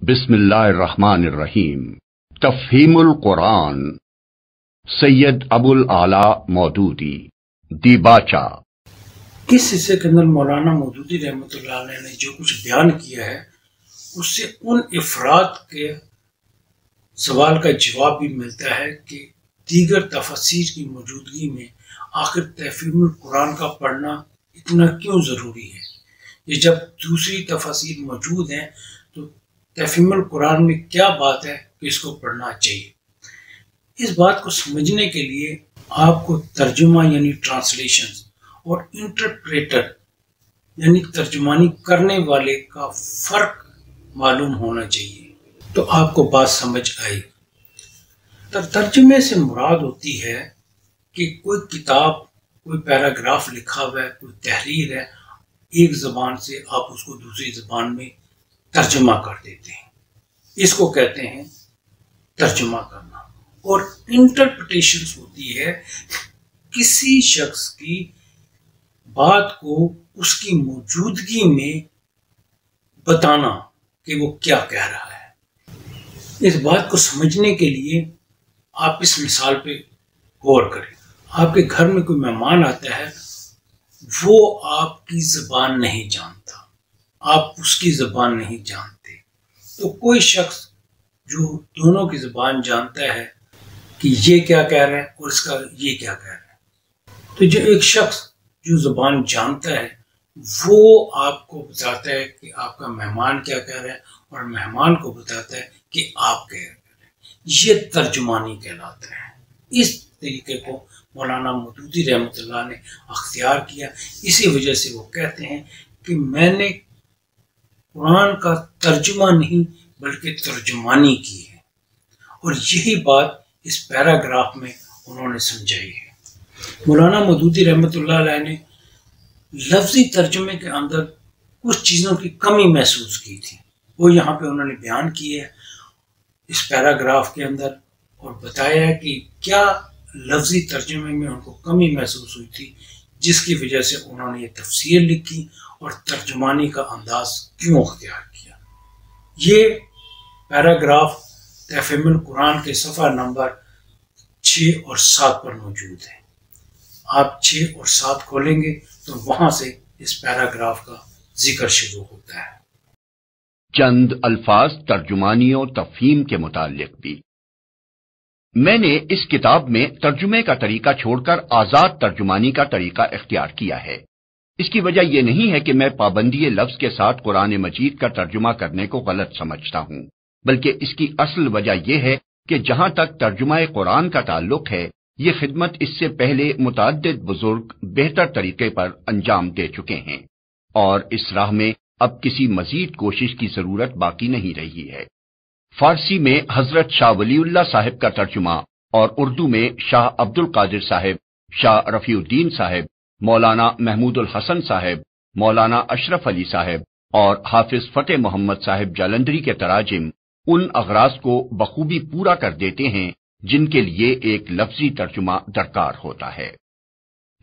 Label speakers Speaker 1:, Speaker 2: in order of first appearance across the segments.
Speaker 1: بسم اللہ الرحمن الرحیم۔ تفہیم القرآن، سید ابو الاعلی مودودی، دیباچہ۔
Speaker 2: اس حصے کے اندر مولانا مودودی رحمۃ اللہ علیہ نے جو کچھ بیان کیا ہے اس سے ان افراد کے سوال کا جواب بھی ملتا ہے کہ دیگر تفاسیر کی موجودگی میں آخر تفہیم القرآن کا پڑھنا اتنا کیوں ضروری ہے۔ یہ جب دوسری تفاسیر موجود ہیں تو تفہیم القرآن میں کیا بات ہے کہ اس کو پڑھنا چاہیے۔ اس بات کو سمجھنے کے لیے آپ کو ترجمہ یعنی ٹرانسلیشن اور انٹرپریٹر یعنی ترجمانی کرنے والے کا فرق معلوم ہونا چاہیے، تو آپ کو بات سمجھ آئی۔ ترجمے سے مراد ہوتی ہے کہ کوئی کتاب، کوئی پیراگراف لکھا ہوا ہے، کوئی تحریر ہے، ایک زبان سے آپ اس کو دوسری زبان میں ترجمہ کر دیتے ہیں، اس کو کہتے ہیں ترجمہ کرنا۔ اور انٹرپریٹیشن ہوتی ہے کسی شخص کی بات کو اس کی موجودگی میں بتانا کہ وہ کیا کہہ رہا ہے۔ اس بات کو سمجھنے کے لیے آپ اس مثال پہ غور کریں۔ آپ کے گھر میں کوئی مہمان آتا ہے، وہ آپ کی زبان نہیں جانتا، آپ اس کی زبان نہیں جانتے، تو کوئی شخص جو دونوں کی زبان جانتا ہے کہ یہ کیا کہہ رہا ہے اور اس کا یہ کیا کہہ رہا ہے، تو جو ایک شخص جو زبان جانتا ہے وہ آپ کو بتاتا ہے کہ آپ کا مہمان کیا کہہ رہا ہے اور مہمان کو بتاتا ہے کہ آپ کیا کہہ رہے ہیں۔ یہ ترجمانی کہلاتا ہے۔ اس طریقے کو مولانا مودودی رحمۃ اللہ نے اختیار کیا، اسی وجہ سے وہ کہتے ہیں کہ میں نے قرآن کا ترجمہ نہیں بلکہ ترجمانی کی ہے، اور یہی بات اس پیراگراف میں انہوں نے سمجھائی ہے۔ مولانا مودودی رحمۃ اللہ علیہ نے لفظی ترجمے کے اندر کچھ چیزوں کی کمی محسوس کی تھی، وہ یہاں پہ انہوں نے بیان کی ہے اس پیراگراف کے اندر، اور بتایا ہے کہ کیا لفظی ترجمے میں ان کو کمی محسوس ہوئی تھی جس کی وجہ سے انہوں نے یہ تفسیر لکھی اور ترجمانی کا انداز کیوں اختیار کیا۔ یہ پیراگراف تفہیم القرآن کے صفحہ نمبر 6 اور 7 پر موجود ہے۔ آپ 6 اور 7 کھولیں گے تو وہاں سے اس پیراگراف کا ذکر شروع ہوتا ہے۔
Speaker 1: چند الفاظ ترجمانی و تفہیم کے متعلق بھی۔ میں نے اس کتاب میں ترجمے کا طریقہ چھوڑ کر آزاد ترجمانی کا طریقہ اختیار کیا ہے۔ اس کی وجہ یہ نہیں ہے کہ میں پابندی لفظ کے ساتھ قرآن مجید کا ترجمہ کرنے کو غلط سمجھتا ہوں، بلکہ اس کی اصل وجہ یہ ہے کہ جہاں تک ترجمہ قرآن کا تعلق ہے، یہ خدمت اس سے پہلے متعدد بزرگ بہتر طریقے پر انجام دے چکے ہیں، اور اس راہ میں اب کسی مزید کوشش کی ضرورت باقی نہیں رہی ہے۔ فارسی میں حضرت شاہ ولی اللہ صاحب کا ترجمہ اور اردو میں شاہ عبد القادر صاحب، شاہ رفیع الدین صاحب، مولانا محمود الحسن صاحب، مولانا اشرف علی صاحب اور حافظ فتح محمد صاحب جالندھری کے تراجم ان اغراض کو بخوبی پورا کر دیتے ہیں جن کے لیے ایک لفظی ترجمہ درکار ہوتا ہے۔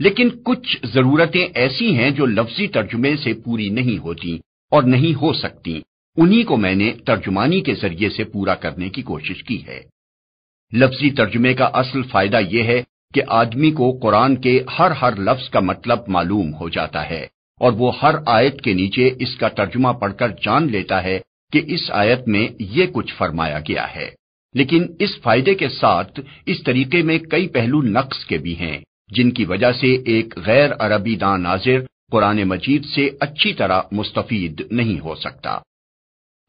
Speaker 1: لیکن کچھ ضرورتیں ایسی ہیں جو لفظی ترجمے سے پوری نہیں ہوتی اور نہیں ہو سکتی، انہی کو میں نے ترجمانی کے ذریعے سے پورا کرنے کی کوشش کی ہے۔ لفظی ترجمے کا اصل فائدہ یہ ہے کہ آدمی کو قرآن کے ہر لفظ کا مطلب معلوم ہو جاتا ہے، اور وہ ہر آیت کے نیچے اس کا ترجمہ پڑھ کر جان لیتا ہے کہ اس آیت میں یہ کچھ فرمایا گیا ہے۔ لیکن اس فائدے کے ساتھ اس طریقے میں کئی پہلو نقص کے بھی ہیں جن کی وجہ سے ایک غیر عربی دان ناظر قرآن مجید سے اچھی طرح مستفید نہیں ہو سکتا۔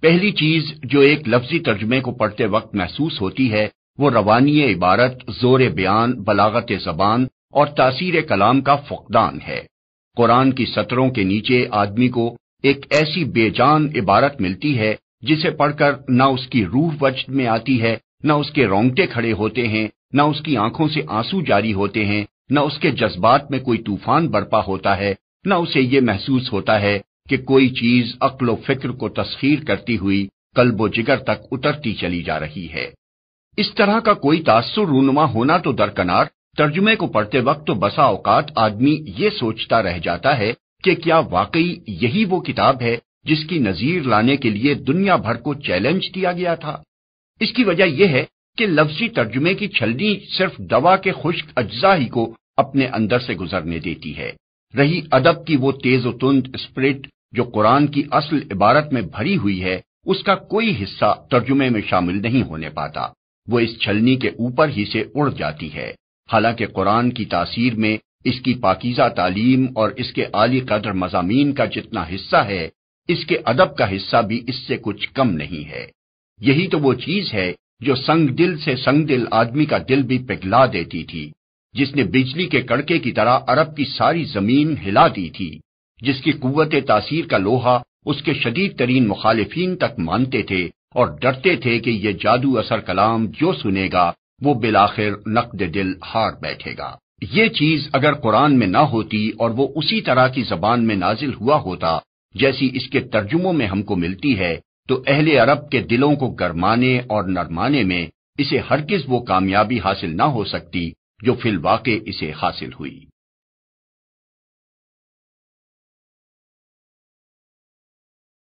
Speaker 1: پہلی چیز جو ایک لفظی ترجمے کو پڑھتے وقت محسوس ہوتی ہے وہ روانی عبارت، زور بیان، بلاغت زبان اور تاثیر کلام کا فقدان ہے۔ قرآن کی سطروں کے نیچے آدمی کو ایک ایسی بے جان عبارت ملتی ہے جسے پڑھ کر نہ اس کی روح وجد میں آتی ہے، نہ اس کے رونگٹے کھڑے ہوتے ہیں، نہ اس کی آنکھوں سے آنسو جاری ہوتے ہیں، نہ اس کے جذبات میں کوئی طوفان برپا ہوتا ہے، نہ اسے یہ محسوس ہوتا ہے کہ کوئی چیز عقل و فکر کو تسخیر کرتی ہوئی قلب و جگر تک اترتی چلی جا رہی ہے۔ اس طرح کا کوئی تاثر رونما ہونا تو درکنار، ترجمے کو پڑھتے وقت تو بسا اوقات آدمی یہ سوچتا رہ جاتا ہے کہ کیا واقعی یہی وہ کتاب ہے جس کی نظیر لانے کے لیے دنیا بھر کو چیلنج دیا گیا تھا؟ اس کی وجہ یہ ہے کہ لفظی ترجمے کی چھلنی صرف دوا کے خشک اجزاء ہی کو اپنے اندر سے گزرنے دیتی ہے۔ رہی ادب کی وہ تیز و تند اسپرٹ جو قرآن کی اصل عبارت میں بھری ہوئی ہے، اس کا کوئی حصہ ترجمے میں شامل نہیں ہونے پاتا، وہ اس چھلنی کے اوپر ہی سے اڑ جاتی ہے۔ حالانکہ قرآن کی تاثیر میں اس کی پاکیزہ تعلیم اور اس کے عالی قدر مضامین کا جتنا حصہ ہے، اس کے ادب کا حصہ بھی اس سے کچھ کم نہیں ہے۔ یہی تو وہ چیز ہے جو سنگ دل سے سنگ دل آدمی کا دل بھی پگھلا دیتی تھی، جس نے بجلی کے کڑکے کی طرح عرب کی ساری زمین ہلا دی تھی، جس کی قوت تاثیر کا لوہا اس کے شدید ترین مخالفین تک مانتے تھے اور ڈرتے تھے کہ یہ جادو اثر کلام جو سنے گا وہ بالآخر نقد دل ہار بیٹھے گا۔ یہ چیز اگر قرآن میں نہ ہوتی اور وہ اسی طرح کی زبان میں نازل ہوا ہوتا جیسی اس کے ترجموں میں ہم کو ملتی ہے، تو اہل عرب کے دلوں کو گرمانے اور نرمانے میں اسے ہرگز وہ کامیابی حاصل نہ ہو سکتی جو فی الواقع اسے حاصل ہوئی۔